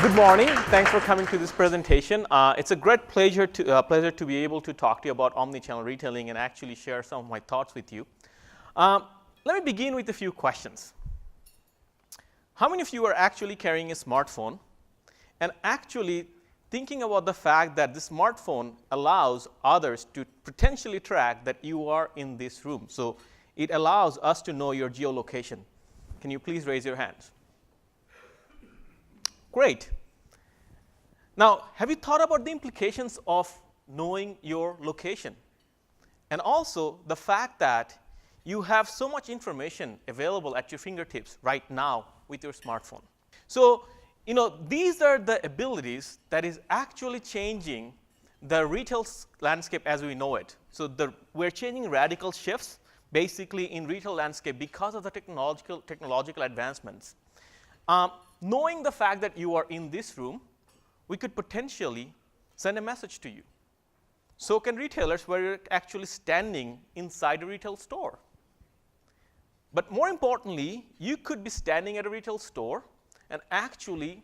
Good morning. Thanks for coming to this presentation. It's a great pleasure to be able to talk to you about omnichannel retailing and actually share some of my thoughts with you. Let me begin with a few questions. How many of you are actually carrying a smartphone and actually thinking about the fact that this smartphone allows others to potentially track that you are in this room? So it allows us to know your geolocation. Can you please raise your hands? Great. Now, have you thought about the implications of knowing your location? And also the fact that you have so much information available at your fingertips right now with your smartphone. So, these are the abilities that is actually changing the retail landscape as we know it. So we're changing radical shifts basically in retail landscape because of the technological advancements. Knowing the fact that you are in this room, we could potentially send a message to you. So can retailers where you're actually standing inside a retail store. But more importantly, you could be standing at a retail store and actually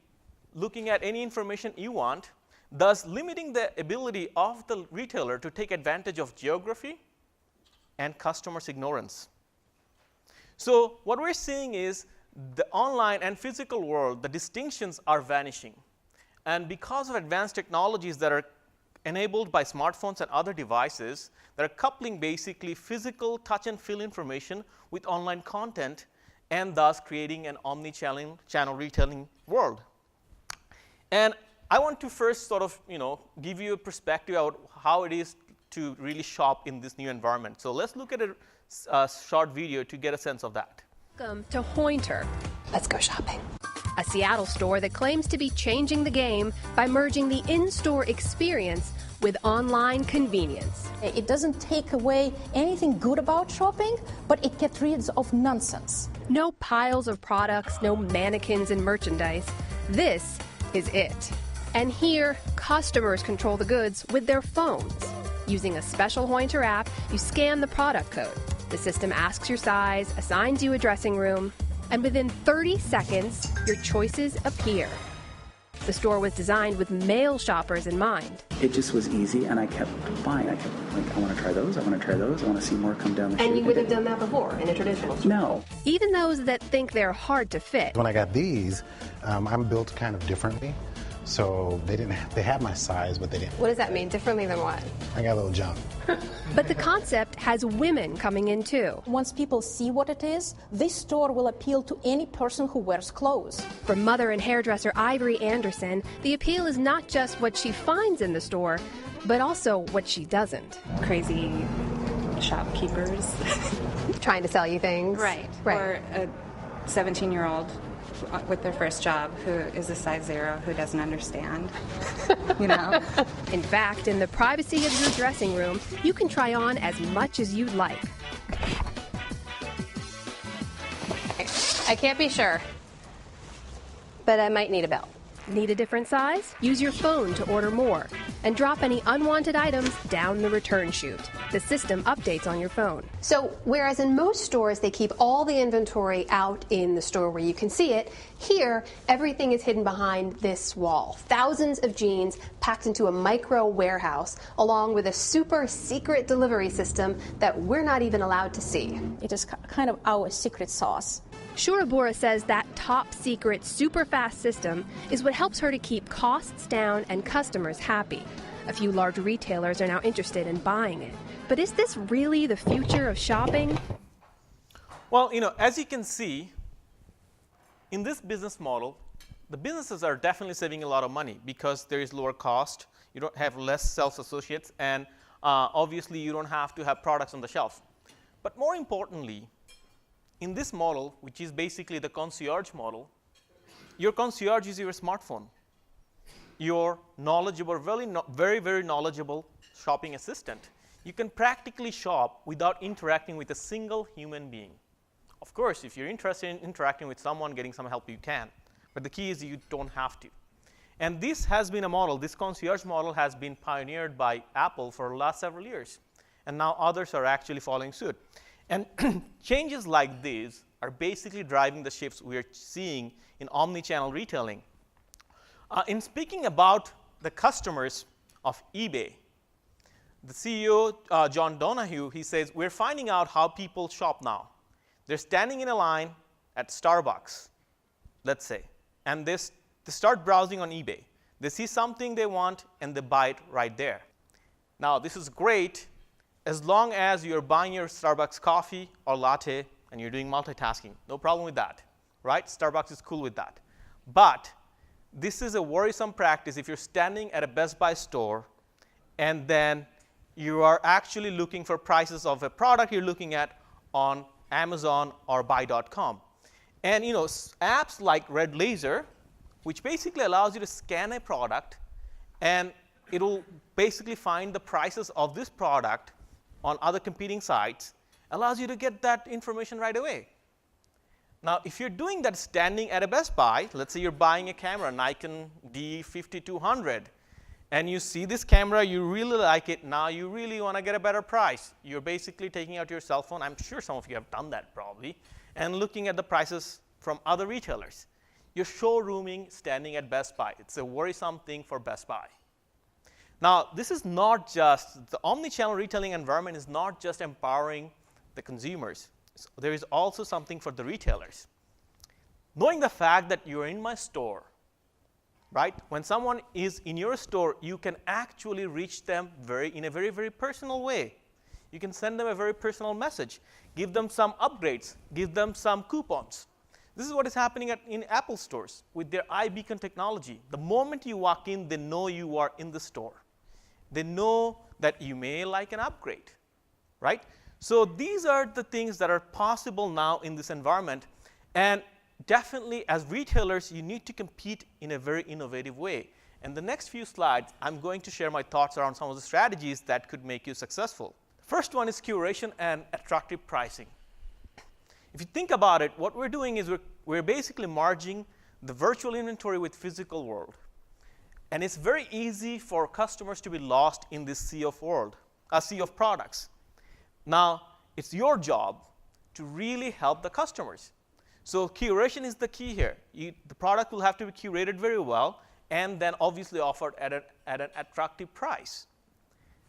looking at any information you want, thus limiting the ability of the retailer to take advantage of geography and customers' ignorance. So what we're seeing is the online and physical world, the distinctions are vanishing. And because of advanced technologies that are enabled by smartphones and other devices, that are coupling basically physical touch and feel information with online content, and thus creating an omni-channel retailing world. And I want to first sort of give you a perspective about how it is to really shop in this new environment. So let's look at a short video to get a sense of that. Welcome to Pointer. Let's go shopping. A Seattle store that claims to be changing the game by merging the in-store experience with online convenience. It doesn't take away anything good about shopping, but it gets rid of nonsense. No piles of products, no mannequins and merchandise. This is it. And here, customers control the goods with their phones. Using a special Pointer app, you scan the product code. The system asks your size, assigns you a dressing room, and within 30 seconds, your choices appear. The store was designed with male shoppers in mind. It just was easy, and I kept buying. I kept I want to try those, I want to try those, I want to see more come down the street. And you wouldn't have done that before in a traditional store? No. Even those that think they're hard to fit. When I got these, I'm built kind of differently. So they had my size, but they didn't. What does that mean? Differently than what? I got a little jump. But the concept has women coming in too. Once people see what it is, this store will appeal to any person who wears clothes. For mother and hairdresser Ivory Anderson, the appeal is not just what she finds in the store, but also what she doesn't. Crazy shopkeepers. Trying to sell you things. Right. Or a 17-year-old with their first job who is a size 0 who doesn't understand, In fact, in the privacy of your dressing room, you can try on as much as you'd like. I can't be sure, but I might need a belt. Need a different size? Use your phone to order more and drop any unwanted items down the return chute. The system updates on your phone. So whereas in most stores they keep all the inventory out in the store where you can see it, here everything is hidden behind this wall. Thousands of jeans packed into a micro warehouse along with a super secret delivery system that we're not even allowed to see. It is kind of our secret sauce. Shurabura says that top secret, super fast system is what helps her to keep costs down and customers happy. A few large retailers are now interested in buying it. But is this really the future of shopping? Well, as you can see, in this business model, the businesses are definitely saving a lot of money because there is lower cost, you don't have less sales associates, and obviously you don't have to have products on the shelf. But more importantly, in this model, which is basically the concierge model, your concierge is your smartphone. Your knowledgeable, very, very knowledgeable shopping assistant. You can practically shop without interacting with a single human being. Of course, if you're interested in interacting with someone, getting some help, you can. But the key is you don't have to. And this has been a model, this concierge model has been pioneered by Apple for the last several years. And now others are actually following suit. And changes like these are basically driving the shifts we are seeing in omnichannel retailing. In speaking about the customers of eBay, the CEO, John Donahue, he says, we're finding out how people shop now. They're standing in a line at Starbucks, let's say, and they start browsing on eBay. They see something they want, and they buy it right there. Now, this is great as long as you're buying your Starbucks coffee or latte and you're doing multitasking. No problem with that, right? Starbucks is cool with that. But this is a worrisome practice if you're standing at a Best Buy store and then you are actually looking for prices of a product you're looking at on Amazon or buy.com. And apps like Red Laser, which basically allows you to scan a product and it will basically find the prices of this product on other competing sites, allows you to get that information right away. Now, if you're doing that standing at a Best Buy, let's say you're buying a camera, Nikon D5200, and you see this camera, you really like it, now you really want to get a better price. You're basically taking out your cell phone, I'm sure some of you have done that probably, and looking at the prices from other retailers. You're showrooming standing at Best Buy. It's a worrisome thing for Best Buy. Now, this is not just, the omnichannel retailing environment is not just empowering the consumers. So there is also something for the retailers. Knowing the fact that you're in my store, right? When someone is in your store, you can actually reach them in a very, very personal way. You can send them a very personal message, give them some upgrades, give them some coupons. This is what is happening in Apple stores with their iBeacon technology. The moment you walk in, they know you are in the store. They know that you may like an upgrade, right? So these are the things that are possible now in this environment. And definitely, as retailers, you need to compete in a very innovative way. And the next few slides, I'm going to share my thoughts around some of the strategies that could make you successful. First one is curation and attractive pricing. If you think about it, what we're doing is we're basically merging the virtual inventory with physical world. And it's very easy for customers to be lost in this sea of products. Now, it's your job to really help the customers. So curation is the key here. The product will have to be curated very well and then obviously offered at an attractive price.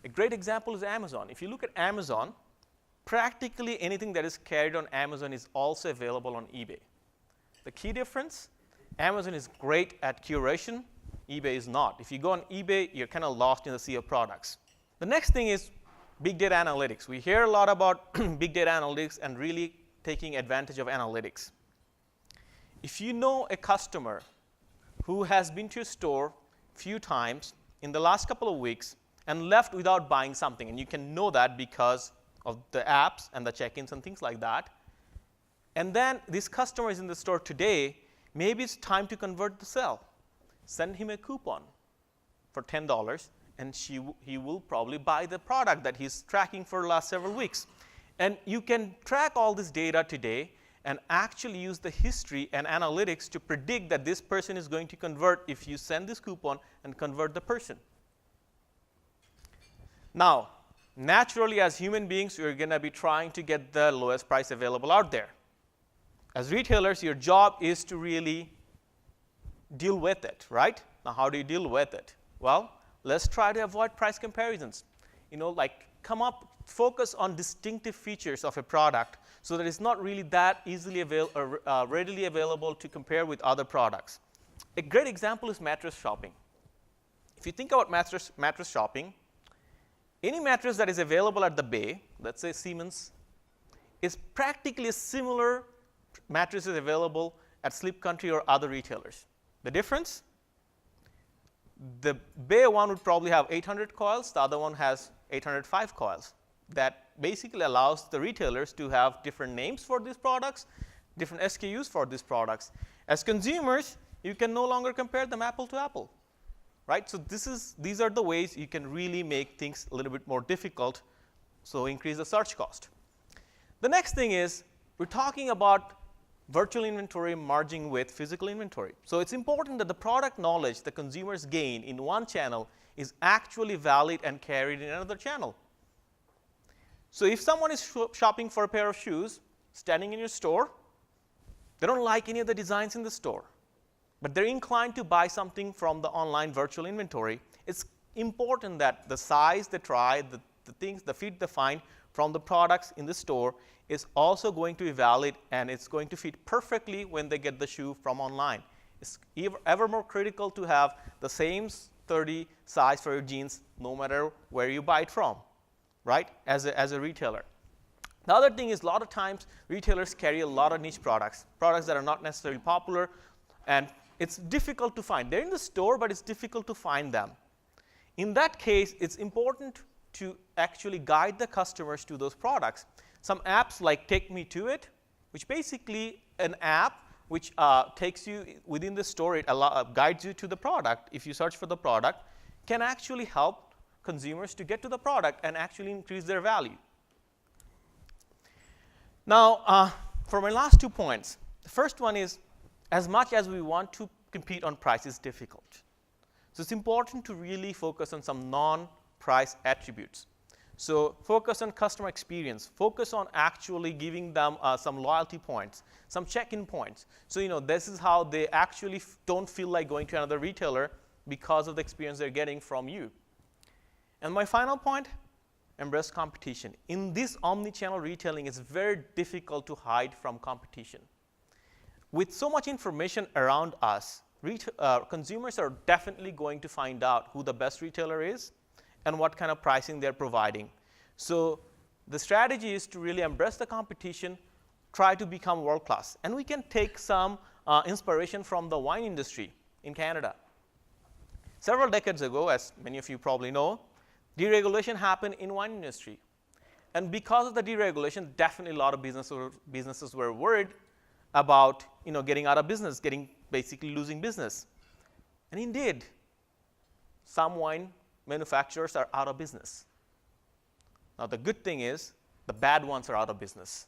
A great example is Amazon. If you look at Amazon, practically anything that is carried on Amazon is also available on eBay. The key difference, Amazon is great at curation, eBay is not. If you go on eBay, you're kind of lost in the sea of products. The next thing is big data analytics. We hear a lot about big data analytics and really taking advantage of analytics. If you know a customer who has been to your store a few times in the last couple of weeks and left without buying something, and you can know that because of the apps and the check-ins and things like that, and then this customer is in the store today, maybe it's time to convert the sale. Send him a coupon for $10, and he will probably buy the product that he's tracking for the last several weeks. And you can track all this data today and actually use the history and analytics to predict that this person is going to convert if you send this coupon and convert the person. Now, naturally, as human beings, we're going to be trying to get the lowest price available out there. As retailers, your job is to really deal with it, right? Now, how do you deal with it? Well, let's try to avoid price comparisons. Focus on distinctive features of a product so that it's not really that easily readily available to compare with other products. A great example is mattress shopping. If you think about mattress shopping, any mattress that is available at the Bay, let's say Siemens, is practically similar mattresses available at Sleep Country or other retailers. The difference? The Bay one would probably have 800 coils, the other one has 805 coils. That basically allows the retailers to have different names for these products, different SKUs for these products. As consumers, you can no longer compare them apple to apple, right? So these are the ways you can really make things a little bit more difficult, so increase the search cost. The next thing is we're talking about virtual inventory merging with physical inventory. So it's important that the product knowledge the consumers gain in one channel is actually valid and carried in another channel. So if someone is shopping for a pair of shoes, standing in your store, they don't like any of the designs in the store. but they're inclined to buy something from the online virtual inventory, it's important that the size they try, the things, the fit they find from the products in the store is also going to be valid, and it's going to fit perfectly when they get the shoe from online. It's ever more critical to have the same 30 size for your jeans no matter where you buy it from, right, as a retailer. The other thing is a lot of times retailers carry a lot of niche products that are not necessarily popular, and it's difficult to find. They're in the store, but it's difficult to find them. In that case, it's important to actually guide the customers to those products. Some apps like Take Me To It, which basically an app which takes you within the store, it guides you to the product. If you search for the product, can actually help consumers to get to the product and actually increase their value. Now, for my last 2 points, the first one is, as much as we want to compete on price, it's difficult. So it's important to really focus on some non-price attributes. So focus on customer experience. Focus on actually giving them some loyalty points, some check-in points. So this is how they actually don't feel like going to another retailer because of the experience they're getting from you. And my final point, embrace competition. In this omnichannel retailing, it's very difficult to hide from competition. With so much information around us, consumers are definitely going to find out who the best retailer is and what kind of pricing they're providing. So the strategy is to really embrace the competition, try to become world-class. And we can take some inspiration from the wine industry in Canada. Several decades ago, as many of you probably know, deregulation happened in wine industry. And because of the deregulation, definitely a lot of businesses were worried about getting out of business, basically losing business. And indeed, some wine manufacturers are out of business. Now the good thing is, the bad ones are out of business.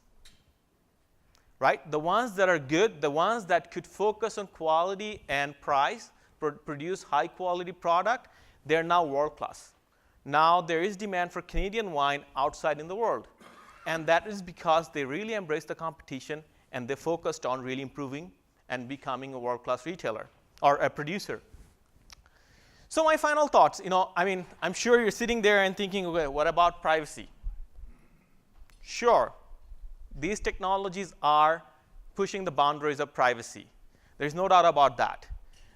Right? The ones that are good, the ones that could focus on quality and price, produce high quality product, they're now world class. Now there is demand for Canadian wine outside in the world. And that is because they really embraced the competition and they focused on really improving and becoming a world-class retailer or a producer. So my final thoughts, I'm sure you're sitting there and thinking, okay, what about privacy? Sure, these technologies are pushing the boundaries of privacy. There's no doubt about that.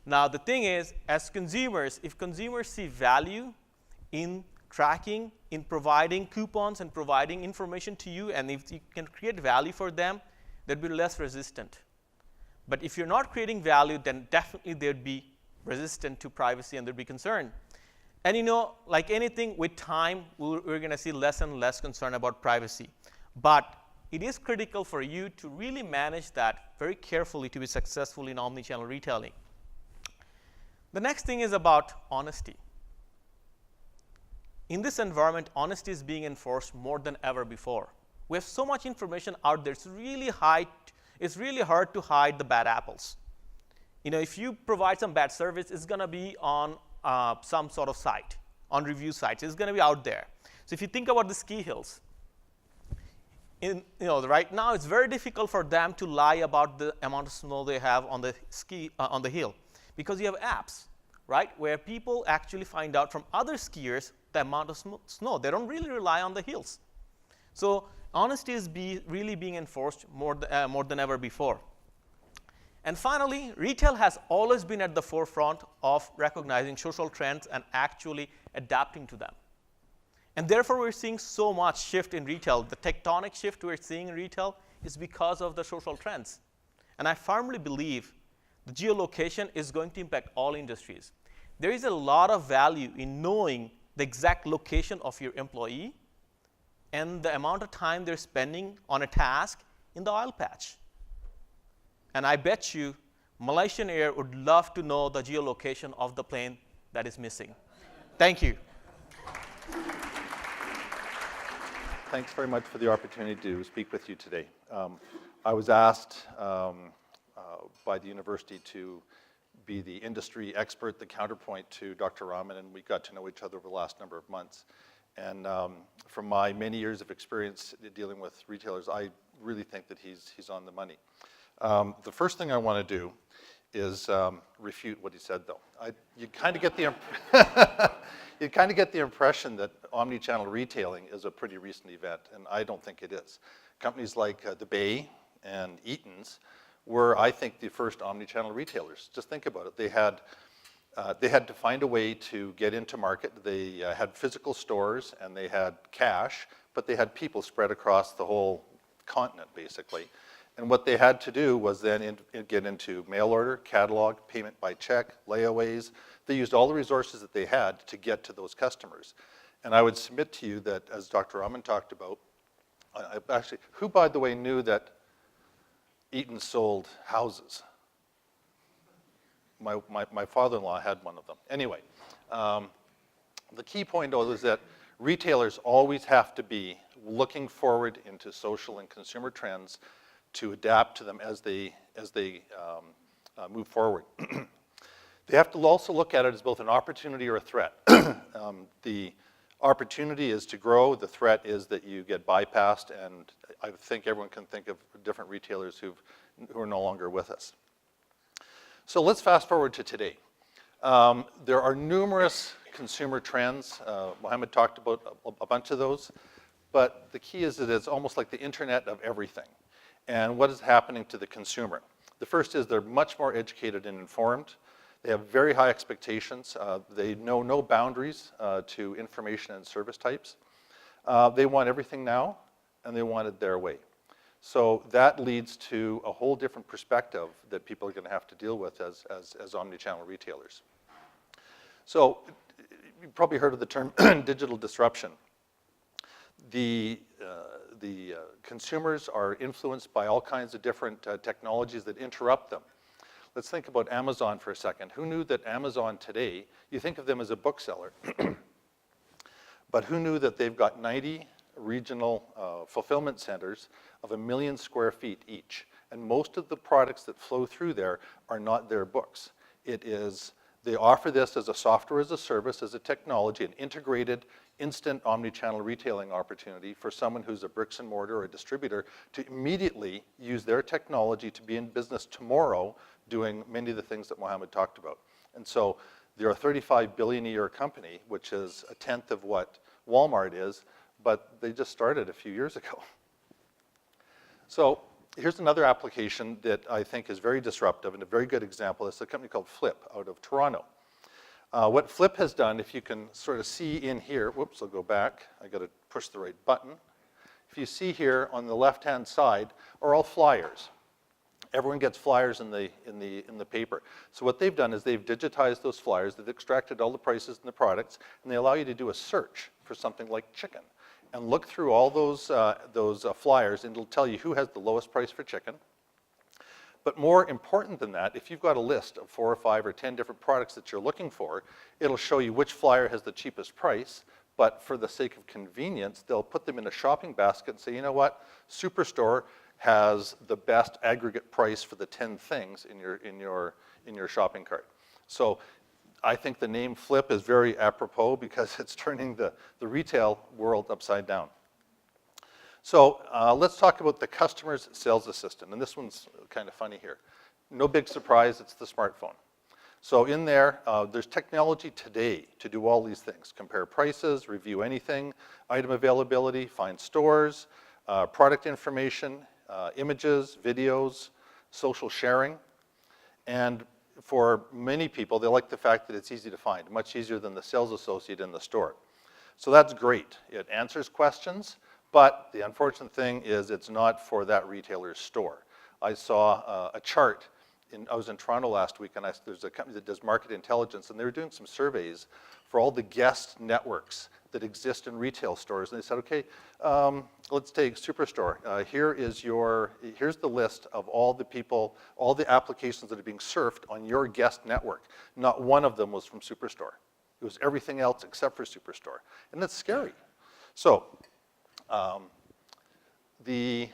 Now the thing is, as consumers, if consumers see value in tracking, in providing coupons and providing information to you, and if you can create value for them, they'd be less resistant. But if you're not creating value, then definitely they'd be resistant to privacy and they'd be concerned. And like anything, with time, we're going to see less and less concern about privacy. But it is critical for you to really manage that very carefully to be successful in omnichannel retailing. The next thing is about honesty. In this environment, honesty is being enforced more than ever before. We have so much information out there, it's really hard to hide the bad apples. If you provide some bad service, it's going to be on some sort of site, on review sites. It's going to be out there. So if you think about the ski hills, right now it's very difficult for them to lie about the amount of snow they have on the hill, because you have apps, right, where people actually find out from other skiers the amount of snow. They don't really rely on the hills. So honesty is really being enforced more than ever before. And finally, retail has always been at the forefront of recognizing social trends and actually adapting to them. And therefore, we're seeing so much shift in retail. The tectonic shift we're seeing in retail is because of the social trends. And I firmly believe the geolocation is going to impact all industries. There is a lot of value in knowing the exact location of your employee and the amount of time they're spending on a task in the oil patch. And I bet you Malaysian Air would love to know the geolocation of the plane that is missing. Thank you. Thanks very much for the opportunity to speak with you today. I was asked by the university to be the industry expert, the counterpoint to Dr. Rahman, and we got to know each other over the last number of months. And from my many years of experience dealing with retailers, I really think that he's on the money. The first thing I want to do is refute what he said, though. You kind of get the you kind of get the impression that omnichannel retailing is a pretty recent event, and I don't think it is. Companies like the Bay and Eaton's were, I think, the first omnichannel retailers. Just think about it. They had to find a way to get into market. They had physical stores and they had cash, but they had people spread across the whole continent, basically. And what they had to do was then get into mail order, catalog, payment by check, layaways. They used all the resources that they had to get to those customers. And I would submit to you that, as Dr. Rahman talked about, actually, who, by the way, knew that Eaton sold houses? My father-in-law had one of them. Anyway, the key point, though, is that retailers always have to be looking forward into social and consumer trends to adapt to them as they move forward. They have to also look at it as both an opportunity or a threat. The opportunity is to grow. The threat is that you get bypassed, and I think everyone can think of different retailers who are no longer with us. So let's fast forward to today. There are numerous consumer trends. Mohammed talked about a bunch of those, but the key is that it's almost like the internet of everything. And what is happening to the consumer? The first is they're much more educated and informed. They have very high expectations. They know no boundaries to information and service types. They want everything now, and they want it their way. So that leads to a whole different perspective that people are going to have to deal with as omnichannel retailers. So you've probably heard of the term digital disruption. The consumers are influenced by all kinds of different technologies that interrupt them. Let's think about Amazon for a second. Who knew that Amazon today, you think of them as a bookseller, but who knew that they've got 90 regional fulfillment centers of 1 million square feet each? And most of the products that flow through there are not their books. They offer this as a software as a service, as a technology, an integrated, instant omnichannel retailing opportunity for someone who's a bricks and mortar or a distributor to immediately use their technology to be in business tomorrow doing many of the things that Mohammed talked about. And so they're a $35 billion a year company, which is a tenth of what Walmart is, but they just started a few years ago. So here's another application that I think is very disruptive and a very good example. It's a company called Flip out of Toronto. What Flip has done, if you can sort of see in here, whoops, I'll go back. I got to push the right button. If you see here on the left-hand side are all flyers. Everyone gets flyers in the paper. So what they've done is they've digitized those flyers. They've extracted all the prices and the products, and they allow you to do a search for something like chicken, and look through all those flyers, and it'll tell you who has the lowest price for chicken. But more important than that, if you've got a list of 4 or 5 or 10 different products that you're looking for, it'll show you which flyer has the cheapest price. But for the sake of convenience, they'll put them in a shopping basket and say, you know what, Superstore has the best aggregate price for the 10 things in your shopping cart. So I think the name Flip is very apropos because it's turning the retail world upside down. So let's talk about the customer's sales assistant. And this one's kind of funny here. No big surprise, it's the smartphone. So in there, there's technology today to do all these things. Compare prices, review anything, item availability, find stores, product information, images, videos, social sharing. And for many people, they like the fact that it's easy to find, much easier than the sales associate in the store. So that's great. It answers questions, but the unfortunate thing is it's not for that retailer's store. I saw a chart. I was in Toronto last week, and there's a company that does market intelligence, and they were doing some surveys for all the guest networks that exist in retail stores. And they said, okay, let's take Superstore. Here's the list of all the people, all the applications that are being surfed on your guest network. Not one of them was from Superstore. It was everything else except for Superstore. And that's scary. So the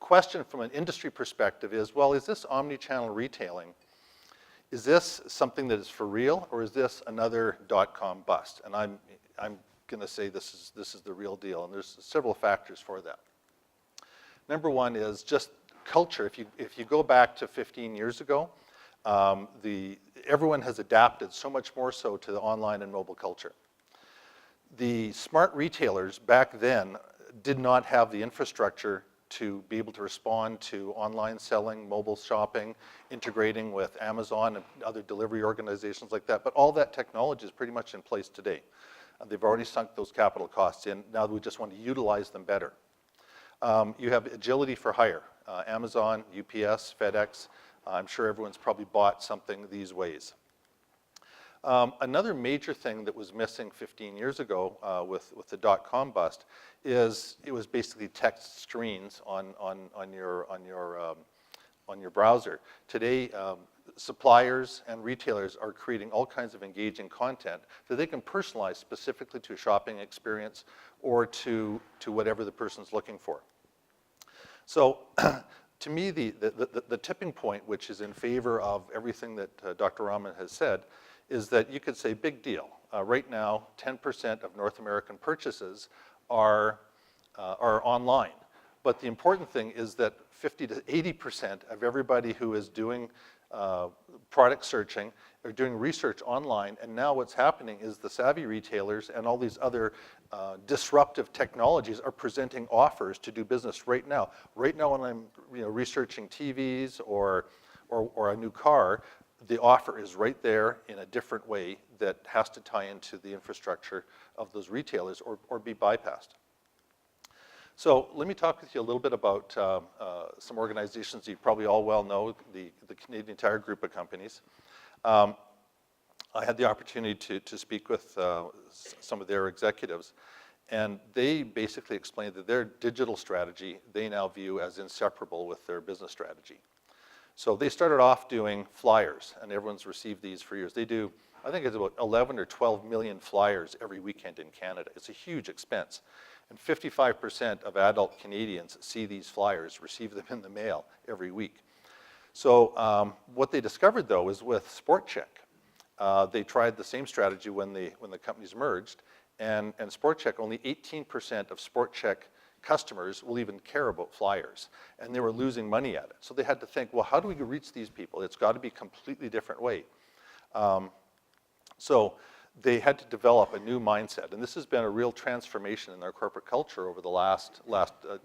question from an industry perspective is, well, is this omni-channel retailing, is this something that is for real, or is this another dot-com bust? And I'm going to say this is the real deal, and there's several factors for that. Number one is just culture. If you go back to 15 years ago, Everyone has adapted so much more so to the online and mobile culture. The smart retailers back then did not have the infrastructure to be able to respond to online selling, mobile shopping, integrating with Amazon and other delivery organizations like that. But all that technology is pretty much in place today. They've already sunk those capital costs in. Now we just want to utilize them better. You have agility for hire. Amazon, UPS, FedEx. I'm sure everyone's probably bought something these ways. Another major thing that was missing 15 years ago with the dot-com bust is it was basically text screens on your browser. Today, suppliers and retailers are creating all kinds of engaging content that they can personalize specifically to a shopping experience or to whatever the person's looking for. So to me, the tipping point, which is in favor of everything that Dr. Rahman has said, is that you could say, big deal. Right now, 10% of North American purchases are online. But the important thing is that 50 to 80% of everybody who is doing product searching are doing research online. And now what's happening is the savvy retailers and all these other disruptive technologies are presenting offers to do business right now. Right now when I'm researching TVs or a new car, the offer is right there in a different way that has to tie into the infrastructure of those retailers or be bypassed. So let me talk with you a little bit about some organizations you probably all well know, the Canadian Tire Group of companies. I had the opportunity to speak with some of their executives, and they basically explained that their digital strategy they now view as inseparable with their business strategy. So they started off doing flyers, and everyone's received these for years. They do, I think it's about 11 or 12 million flyers every weekend in Canada. It's a huge expense. And 55% of adult Canadians see these flyers, receive them in the mail every week. So what they discovered, though, is with Sport Check. They tried the same strategy when the companies merged, and Sport Check, only 18% of Sport Check customers will even care about flyers, and they were losing money at it. So they had to think, well, how do we reach these people? It's got to be a completely different way. So they had to develop a new mindset, and this has been a real transformation in their corporate culture over the last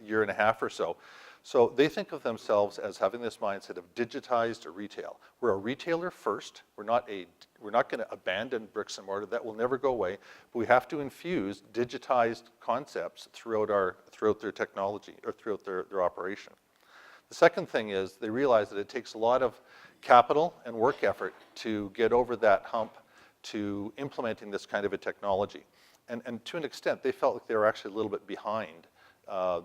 year and a half or so. So they think of themselves as having this mindset of digitized retail. We're a retailer first. We're not going to abandon bricks and mortar. That will never go away. But we have to infuse digitized concepts throughout their technology or throughout their operation. The second thing is they realize that it takes a lot of capital and work effort to get over that hump to implementing this kind of a technology. And to an extent, they felt like they were actually a little bit behind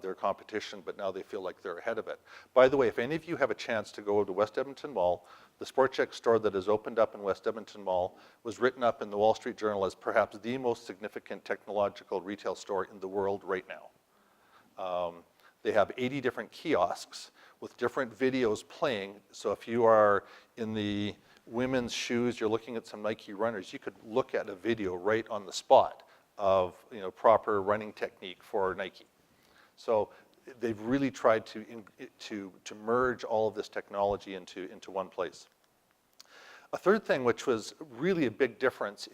their competition, but now they feel like they're ahead of it. By the way, if any of you have a chance to go to West Edmonton Mall, the Sport Check store that has opened up in West Edmonton Mall was written up in the Wall Street Journal as perhaps the most significant technological retail store in the world right now. They have 80 different kiosks with different videos playing. So if you are in the women's shoes, you're looking at some Nike runners, you could look at a video right on the spot of proper running technique for Nike. So they've really tried to merge all of this technology into one place. A third thing, which was really a big difference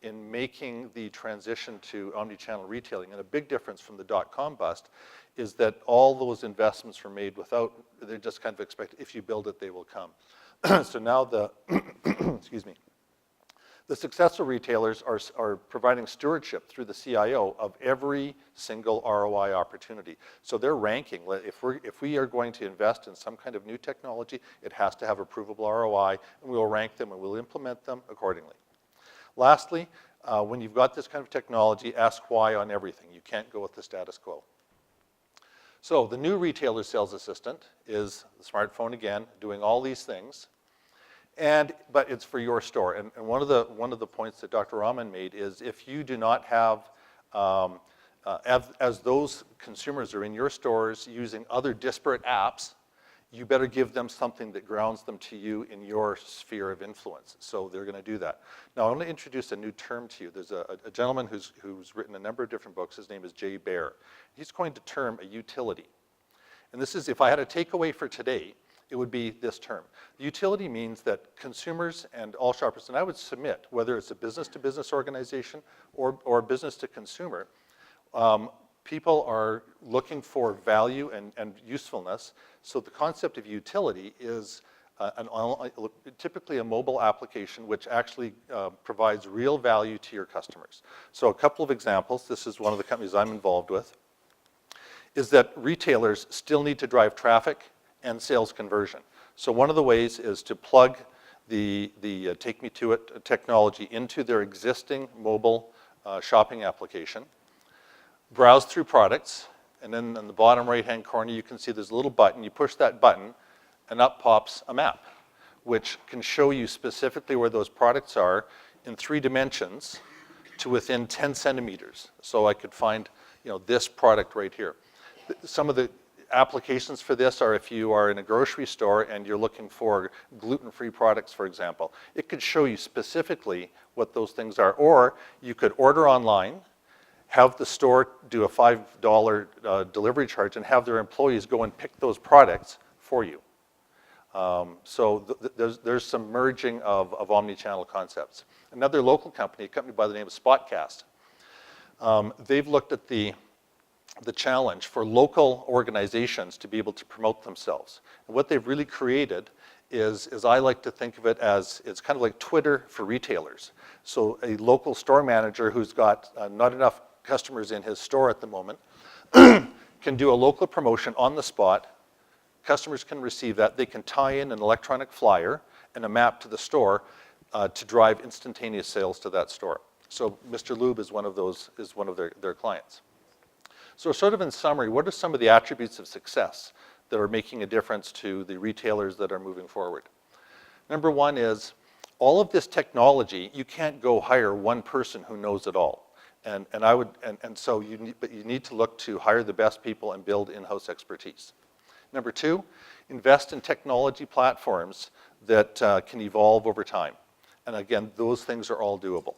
in making the transition to omnichannel retailing, and a big difference from the dot-com bust, is that all those investments were made without, they're just kind of expected, if you build it, they will come. So now excuse me, the successful retailers are providing stewardship through the CIO of every single ROI opportunity. So they're ranking. If we are going to invest in some kind of new technology, it has to have a provable ROI, and we will rank them and we'll implement them accordingly. Lastly, when you've got this kind of technology, ask why on everything. You can't go with the status quo. So the new retailer sales assistant is the smartphone again, doing all these things. But it's for your store. And one of the points that Dr. Rahman made is if you do not have, as those consumers are in your stores using other disparate apps, you better give them something that grounds them to you in your sphere of influence. So they're going to do that. Now I want to introduce a new term to you. There's a gentleman who's written a number of different books. His name is Jay Baer. He's coined a term, a utility. And this is, if I had a takeaway for today, it would be this term. Utility means that consumers and all shoppers, and I would submit, whether it's a business-to-business organization or business to consumer, people are looking for value and usefulness. So the concept of utility is typically a mobile application which actually provides real value to your customers. So a couple of examples, this is one of the companies I'm involved with, is that retailers still need to drive traffic and sales conversion. So one of the ways is to plug the Take Me To It technology into their existing mobile shopping application, browse through products, and then in the bottom right-hand corner you can see there's a little button. You push that button and up pops a map, which can show you specifically where those products are in 3 dimensions to within 10 centimeters. So I could find, this product right here. Some of the applications for this are if you are in a grocery store and you're looking for gluten-free products, for example. It could show you specifically what those things are. Or you could order online, have the store do a $5 delivery charge, and have their employees go and pick those products for you. So there's some merging of omnichannel concepts. Another local company, a company by the name of Spotcast, they've looked at the challenge for local organizations to be able to promote themselves. And what they've really created is I like to think of it as, it's kind of like Twitter for retailers. So a local store manager who's got not enough customers in his store at the moment can do a local promotion on the spot. Customers can receive that. They can tie in an electronic flyer and a map to the store to drive instantaneous sales to that store. So Mr. Lube is one of their clients. So sort of in summary, what are some of the attributes of success that are making a difference to the retailers that are moving forward? Number one is all of this technology, you can't go hire one person who knows it all. So you need to look to hire the best people and build in-house expertise. Number two, invest in technology platforms that can evolve over time. And again, those things are all doable.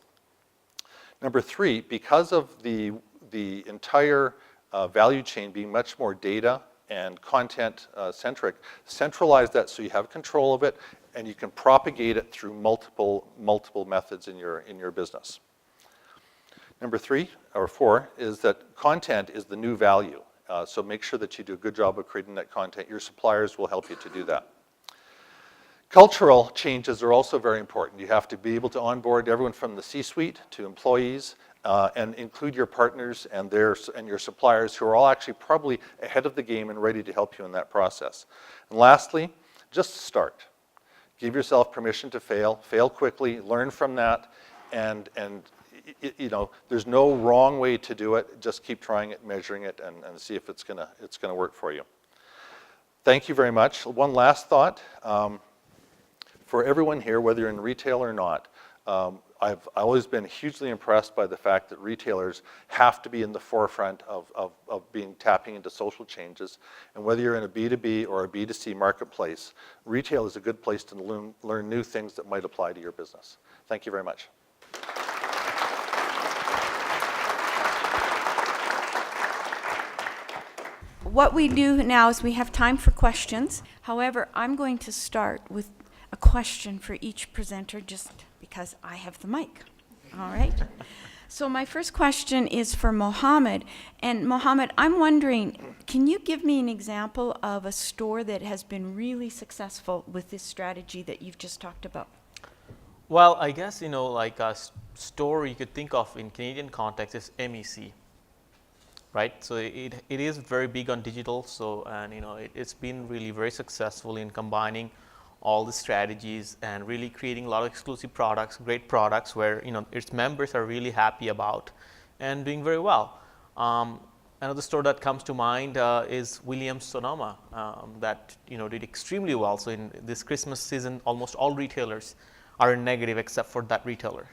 Number three, because of the entire value chain being much more data and content centric, centralize that so you have control of it and you can propagate it through multiple methods in your business. Number three, or four, is that content is the new value. So make sure that you do a good job of creating that content. Your suppliers will help you to do that. Cultural changes are also very important. You have to be able to onboard everyone from the C-suite to employees and include your partners and your suppliers who are all actually probably ahead of the game and ready to help you in that process. And lastly, just start. Give yourself permission to fail quickly, learn from that, and there's no wrong way to do it. Just keep trying it, measuring it, and see if it's gonna work for you. Thank you very much. One last thought. For everyone here, whether you're in retail or not, I've always been hugely impressed by the fact that retailers have to be in the forefront of tapping into social changes. And whether you're in a B2B or a B2C marketplace, retail is a good place to learn new things that might apply to your business. Thank you very much. What we do now is we have time for questions. However, I'm going to start with a question for each presenter just because I have the mic. All right? So my first question is for Mohammed. And Mohammed, I'm wondering, can you give me an example of a store that has been really successful with this strategy that you've just talked about? Well, I guess, like a store you could think of in Canadian context is MEC. Right, so it is very big on digital. So it's been really very successful in combining all the strategies and really creating a lot of exclusive products, great products where its members are really happy about and doing very well. Another store that comes to mind is Williams Sonoma that did extremely well. So in this Christmas season, almost all retailers are in negative except for that retailer.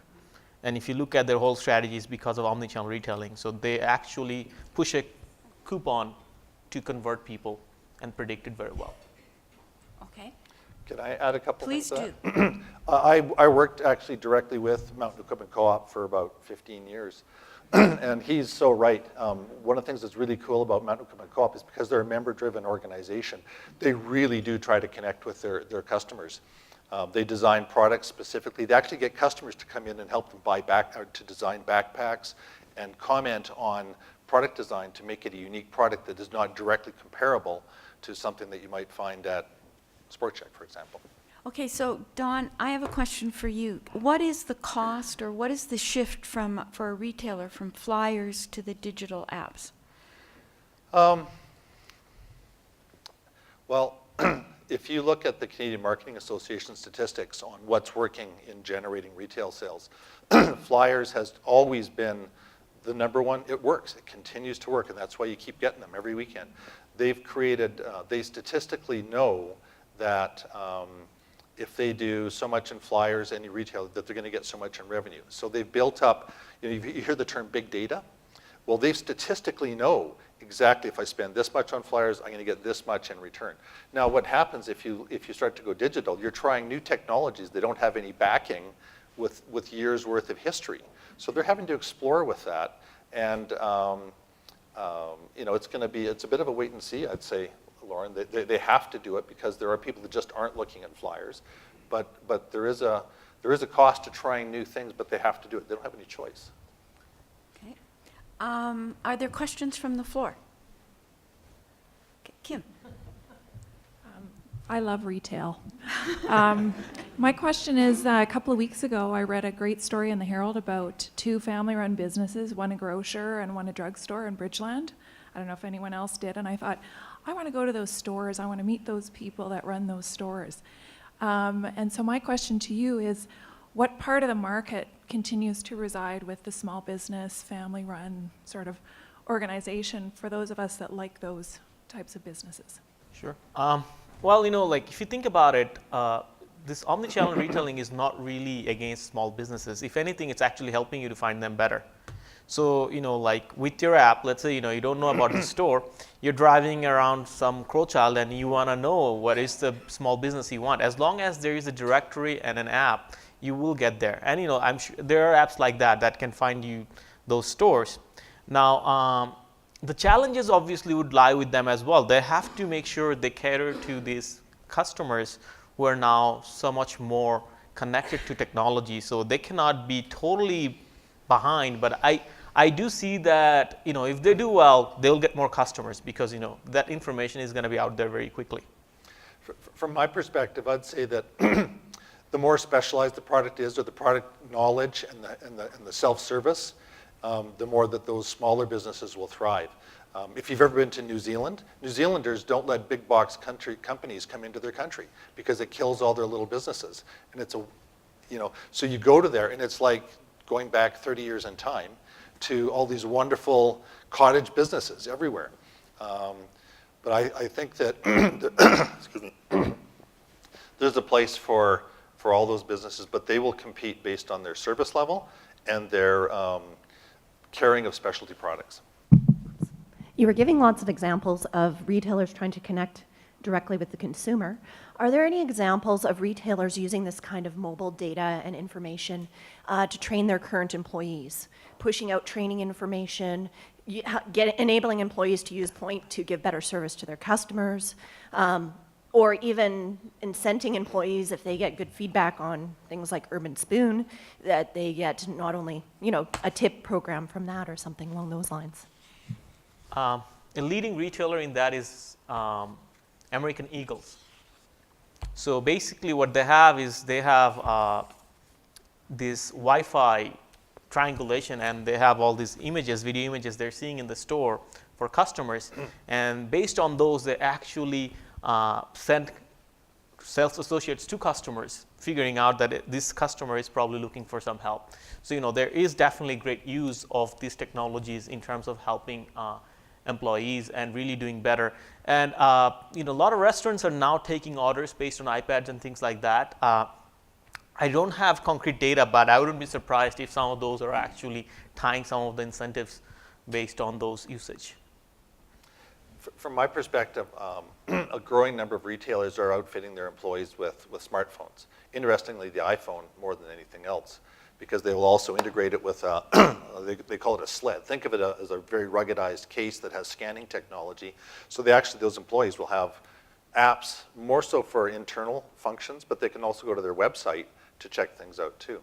And if you look at their whole strategies because of omnichannel retailing, so they actually push a coupon to convert people and predict it very well. Okay. Can I add a couple Please things? Please do. I worked actually directly with Mountain Equipment Co-op for about 15 years. And he's so right. One of the things that's really cool about Mountain Co-op is because they're a member-driven organization, they really do try to connect with their customers. They design products specifically. They actually get customers to come in and help them to design backpacks and comment on product design to make it a unique product that is not directly comparable to something that you might find at Sport Chek, for example. Okay, so Don, I have a question for you. What is the cost or what is the shift for a retailer from flyers to the digital apps? Well, if you look at the Canadian Marketing Association statistics on what's working in generating retail sales, flyers has always been the number one. It works. It continues to work, and that's why you keep getting them every weekend. They've created, they statistically know that if they do so much in flyers, any retailer, that they're going to get so much in revenue. So they've built up, you hear the term big data. Well, they statistically know exactly if I spend this much on flyers, I'm going to get this much in return. Now, what happens if you start to go digital, you're trying new technologies. They don't have any backing with years worth of history. So they're having to explore with that. And it's a bit of a wait and see, I'd say, Lauren. They have to do it because there are people that just aren't looking at flyers. But there is a cost to trying new things, but they have to do it. They don't have any choice. Okay. Are there questions from the floor? Okay, Kim. I love retail. My question is, a couple of weeks ago, I read a great story in the Herald about two family-run businesses, one a grocer and one a drugstore in Bridgeland. I don't know if anyone else did, and I thought, I want to go to those stores. I want to meet those people that run those stores. And so my question to you is, what part of the market continues to reside with the small business, family-run sort of organization for those of us that like those types of businesses? Sure. Well, if you think about it, this omnichannel retailing is not really against small businesses. If anything, it's actually helping you to find them better. So, with your app, let's say, you don't know about the store, you're driving around some Crowchild and you want to know what is the small business you want. As long as there is a directory and an app, you will get there. And, I'm sure there are apps like that can find you those stores. Now, the challenges obviously would lie with them as well. They have to make sure they cater to these customers who are now so much more connected to technology. So they cannot be totally behind, but I do see that, if they do well, they'll get more customers because, that information is going to be out there very quickly. From my perspective, I'd say that the more specialized the product is, or the product knowledge and the self-service, the more that those smaller businesses will thrive. If you've ever been to New Zealand, New Zealanders don't let big box companies come into their country because it kills all their little businesses. And it's so you go to there and it's like going back 30 years in time to all these wonderful cottage businesses everywhere. But I think that excuse me, there's a place for all those businesses, but they will compete based on their service level and their carrying of specialty products. You were giving lots of examples of retailers trying to connect directly with the consumer. Are there any examples of retailers using this kind of mobile data and information to train their current employees, pushing out training information, enabling employees to use Point to give better service to their customers, or even incenting employees if they get good feedback on things like Urban Spoon, that they get not only a tip program from that or something along those lines? A leading retailer in that is American Eagles. So basically what they have is they have this Wi-Fi triangulation, and they have all these images, video images they're seeing in the store for customers. And based on those, they actually send sales associates to customers, figuring out that this customer is probably looking for some help. So, there is definitely great use of these technologies in terms of helping employees and really doing better. And a lot of restaurants are now taking orders based on iPads and things like that. I don't have concrete data, but I wouldn't be surprised if some of those are actually tying some of the incentives based on those usage. From my perspective, a growing number of retailers are outfitting their employees with smartphones. Interestingly, the iPhone more than anything else, because they will also integrate it with, they call it a sled. Think of it as a very ruggedized case that has scanning technology. So those employees will have apps, more so for internal functions, but they can also go to their website to check things out too.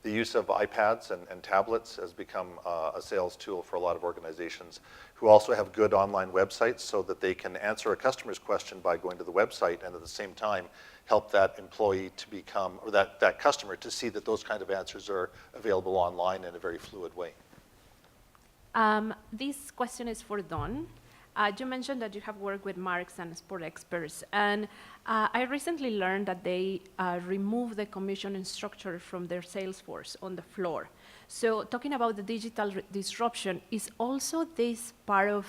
The use of iPads and tablets has become a sales tool for a lot of organizations who also have good online websites so that they can answer a customer's question by going to the website and at the same time help that employee to become, or that customer to see that those kind of answers are available online in a very fluid way. This question is for Don. You mentioned that you have worked with marks and sport experts, and I recently learned that they remove the commissioning structure from their sales force on the floor. So talking about the digital disruption, is also this part of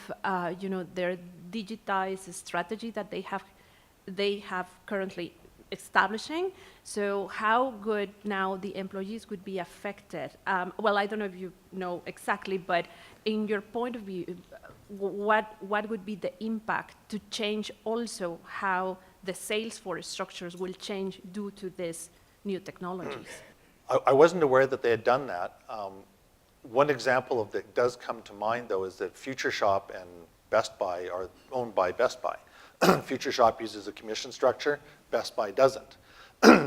their digitized strategy that they have currently establishing? So how good now the employees would be affected? Well, I don't know if you know exactly, but in your point of view, what would be the impact to change also how the sales force structures will change due to these new technologies? I wasn't aware that they had done that. One example of that does come to mind, though, is that Future Shop and Best Buy are owned by Best Buy. Future Shop uses a commission structure, Best Buy doesn't.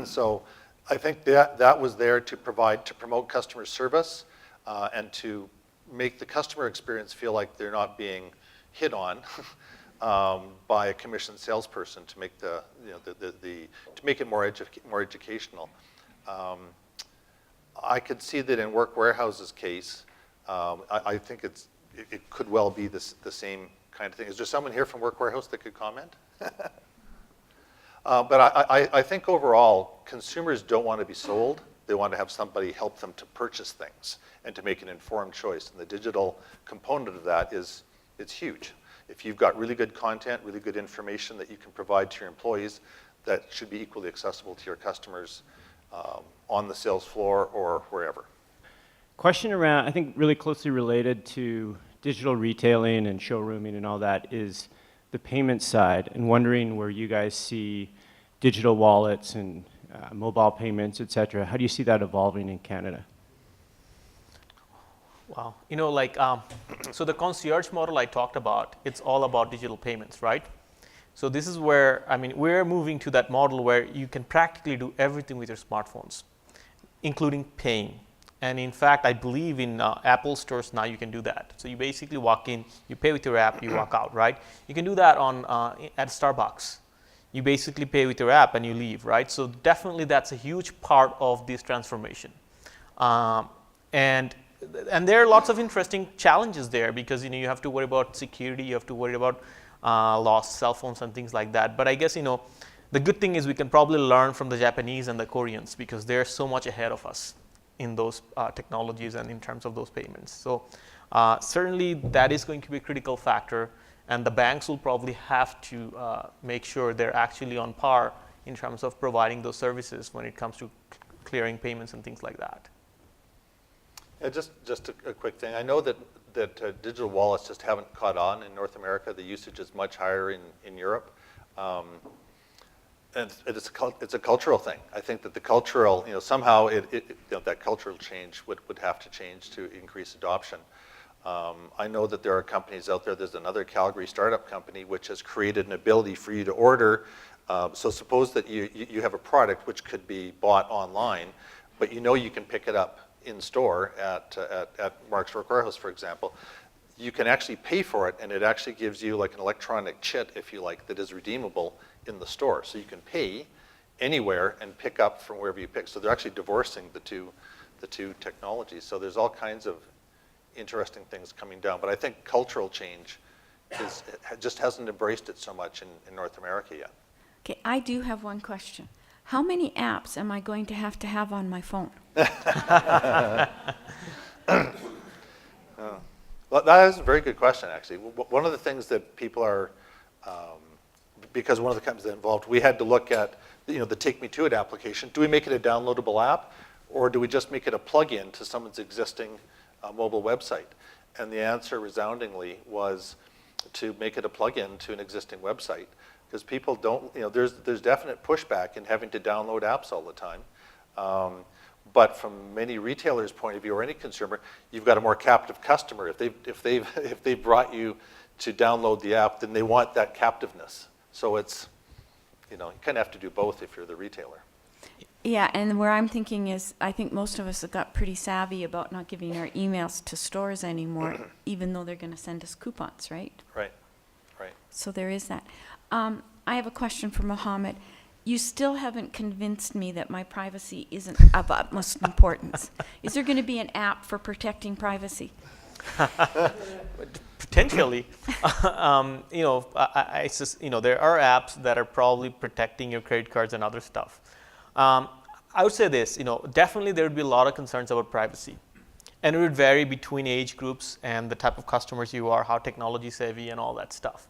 So I think that was there to promote customer service and to make the customer experience feel like they're not being hit on by a commissioned salesperson to make to make it more educational. I could see that in Work Warehouse's case. I think it could well be the same kind of thing. Is there someone here from Work Warehouse that could comment? But I think overall, consumers don't want to be sold. They want to have somebody help them to purchase things and to make an informed choice. And the digital component of that it's huge. If you've got really good content, really good information that you can provide to your employees, that should be equally accessible to your customers on the sales floor or wherever. Question around, I think really closely related to digital retailing and showrooming and all that is the payment side, and wondering where you guys see digital wallets and mobile payments, et cetera. How do you see that evolving in Canada? Wow. So the concierge model I talked about, it's all about digital payments, right? So this is where, we're moving to that model where you can practically do everything with your smartphones, including paying. And in fact, I believe in Apple stores now you can do that. So you basically walk in, you pay with your app, you walk out, right? You can do that at Starbucks. You basically pay with your app and you leave, right? So definitely that's a huge part of this transformation. And there are lots of interesting challenges there because you have to worry about security, you have to worry about lost cell phones and things like that. But I guess the good thing is we can probably learn from the Japanese and the Koreans because they're so much ahead of us in those technologies and in terms of those payments. So certainly that is going to be a critical factor, and the banks will probably have to make sure they're actually on par in terms of providing those services when it comes to clearing payments and things like that. Yeah, just a quick thing. I know that digital wallets just haven't caught on in North America. The usage is much higher in Europe. And it's a cultural thing. I think that the cultural, somehow that cultural change would have to change to increase adoption. I know that there are companies out there. There's another Calgary startup company which has created an ability for you to order. So suppose that you have a product which could be bought online, but you can pick it up in store at Mark's Work Warehouse, for example. You can actually pay for it, and it actually gives you like an electronic chit, if you like, that is redeemable in the store. So you can pay anywhere and pick up from wherever you pick. So they're actually divorcing the two technologies. So there's all kinds of interesting things coming down. But I think cultural change just hasn't embraced it so much in North America yet. Okay, I do have one question. How many apps am I going to have on my phone? Well, that is a very good question, actually. One of the things that people are, because one of the companies that involved, we had to look at the Take Me To It application. Do we make it a downloadable app, or do we just make it a plug-in to someone's existing mobile website? And the answer resoundingly was to make it a plug-in to an existing website, because people don't, there's definite pushback in having to download apps all the time. But from many retailers' point of view, or any consumer, you've got a more captive customer. If they've brought you to download the app, then they want that captiveness. So it's, you kind of have to do both if you're the retailer. Yeah, and where I'm thinking is, I think most of us have got pretty savvy about not giving our emails to stores anymore, even though they're going to send us coupons, right? Right. So there is that. I have a question for Mohammed. You still haven't convinced me that my privacy isn't of utmost importance. Is there going to be an app for protecting privacy? Potentially. There are apps that are probably protecting your credit cards and other stuff. I would say this, definitely there would be a lot of concerns about privacy. And it would vary between age groups and the type of customers you are, how technology savvy and all that stuff.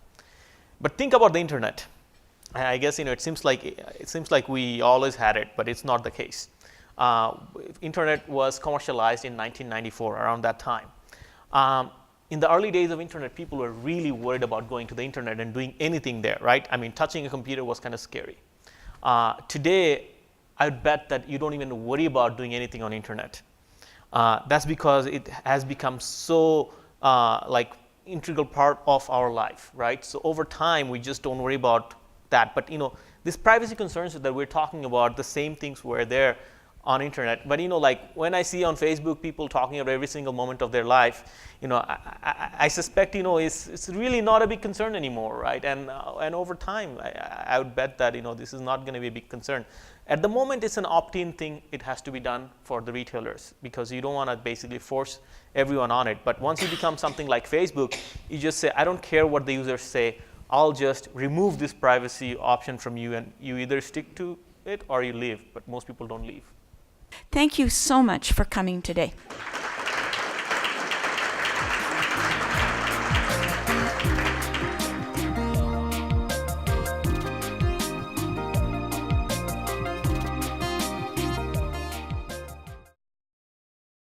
But think about the internet. I guess, it seems like we always had it, but it's not the case. Internet was commercialized in 1994, around that time. In the early days of internet, people were really worried about going to the internet and doing anything there, right? I mean, touching a computer was kind of scary. Today, I would bet that you don't even worry about doing anything on internet. That's because it has become so integral part of our life, right? So over time, we just don't worry about that. But these privacy concerns that we're talking about, the same things were there on internet. But when I see on Facebook people talking about every single moment of their life, I suspect it's really not a big concern anymore, right? And over time, I would bet that this is not going to be a big concern. At the moment, it's an opt-in thing. It has to be done for the retailers because you don't want to basically force everyone on it. But once you become something like Facebook, you just say, I don't care what the users say. I'll just remove this privacy option from you, and you either stick to it or you leave. But most people don't leave. Thank you so much for coming today.